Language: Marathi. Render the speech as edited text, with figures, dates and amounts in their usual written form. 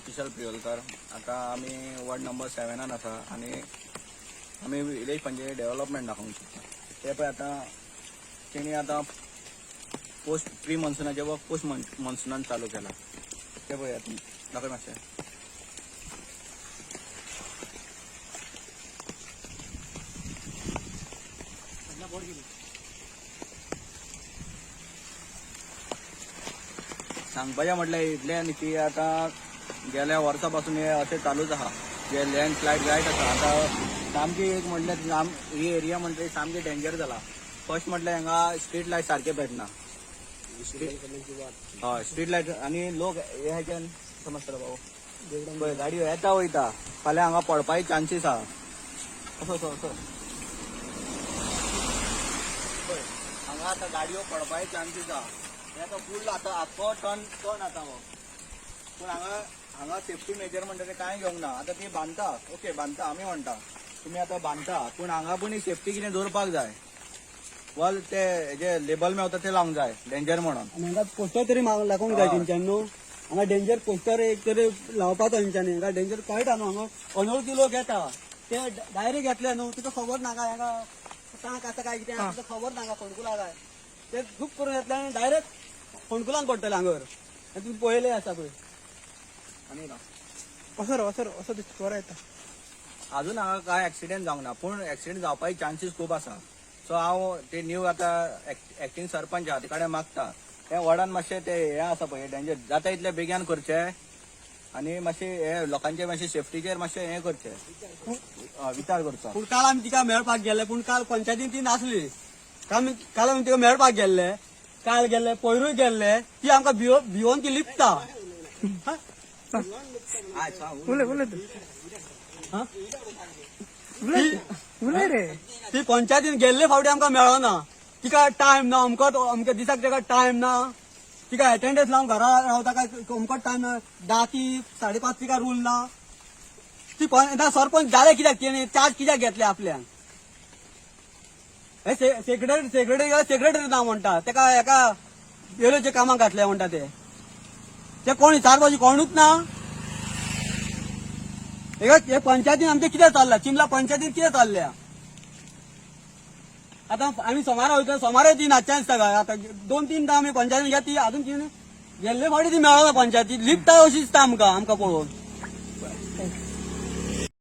कुशल प्रियोलकर. आता आम्ही वॉर्ड नंबर 7 आसा आणि आम्ही विलेज पंचायत डेव्हलपमेंट दाखवूंक शकता. ते पळय आता तेणी आता पोस्ट प्री मॉन्सुनाचे व पोस्ट मॉन्सुनान चालू केला. ते पळय आता दाखय मातशें. सांगपाचें म्हटल्यार इतलें न्ही की आता गेल्या वर्सा पासून हे अशें चालूच आहा. जे लँडस्लायड जायत आसा आता सामकी एक म्हटल्यार ही एरिया म्हणटा सामकी डेंजर जाला. फर्स्ट म्हटल्यार हांगा स्ट्रीट लायट सारखे पेटना. हय स्ट्रीट लायट आणि लोक हे हाच्यान समजता भाऊ पळय गाडयो येता वयता फाल्यां हांगा पडपाचे चान्सीस आहा. असो असो असो पळय हांगा आता गाडयो पडपाचे चान्सीस आहा. हे आता फुल आता आख्खो टर्न आता हो. पूण हांगा सेफ्टी मेजर म्हणटा ते कांय घेवंक ना. आता ती बांदता ओके बांदता आमी म्हणटा तुमी आता बांदता पूण हांगा पण सेफ्टी कितें दवरपाक जाय. वॉल ते जे लेबल मेवता ते लावंक जाय डेंजर म्हणून. हांगा पोस्टर तरी लागूंक जाय तेंच्यान न्हू. हांगा डेंजर पोस्टर एक तरी लावपाचो तेंच्यांनी. हांगा डेंजर कळटा न्हू. हांगा अनवळखी लोक येता ते डायरेक्ट घेतले न्हू. तुका खबर नाका हांगा टांक आसा काय कितें तुका खबर नाका फोंडकुला काय ते खूप करून येतले आनी डायरेक्ट फोंडकुलान पडटले हांगर. तुमी पळयले आसा पळय. आणि ना असो दिसता येता. अजून हांगा काय ऍक्सिडेंट जावंक ना पूण ऍक्सिडेंट जावपाचे चान्सीस खूप आसा. सो हांव ते न्यू आता एक्टिंग सरपंच आहा ते कडेन मागता हे वॉर्डान मातशें ते हे आसा पळय डेंजर जाता इतले बेगीन करचे आनी मातशें हे लोकांचे मातशें सेफ्टीचेर मातशें हे करचे विचार करचो. पूण काल आमी तिका मेळपाक गेले पूण काल पंचायतीन ती नासली. काल आमी तिका मेळपाक गेल्ले काल गेल्ले पयरूय गेल्ले ती आमकां भिवून ती लिपता. ती पंचायतीन गेल्ले फावटी आमकां मेळना. तिका टायम ना अमक्या दिसाक ताका टायम ना. तिका एटेंडन्स लावन घरा रावता काय अमकोच टायम ना. 10 ती 5:30 तिका रूल ना. ती सरपंच जाले कित्याक तिणे चार्ज कित्याक घेतले आपल्यान. हे सेक्रेटरी ना म्हणटा तेका एका वेलोच्या कामाक घातले म्हणटा ते कोण विचारपाची कोणूच ना. हे पंचायतीन आमचे कितें चालला चिमला पंचायतीन कितें चालल्या. आता आम्ही सोमारा वयता सोमारा ती नाचच्यान दिसता काय. आता 2-3 आमी पंचायतीन घ्या ती अजून ती गेल्ले फावटी ती मेळना पंचायती लिपता अशी दिसता आमकां पळोवन.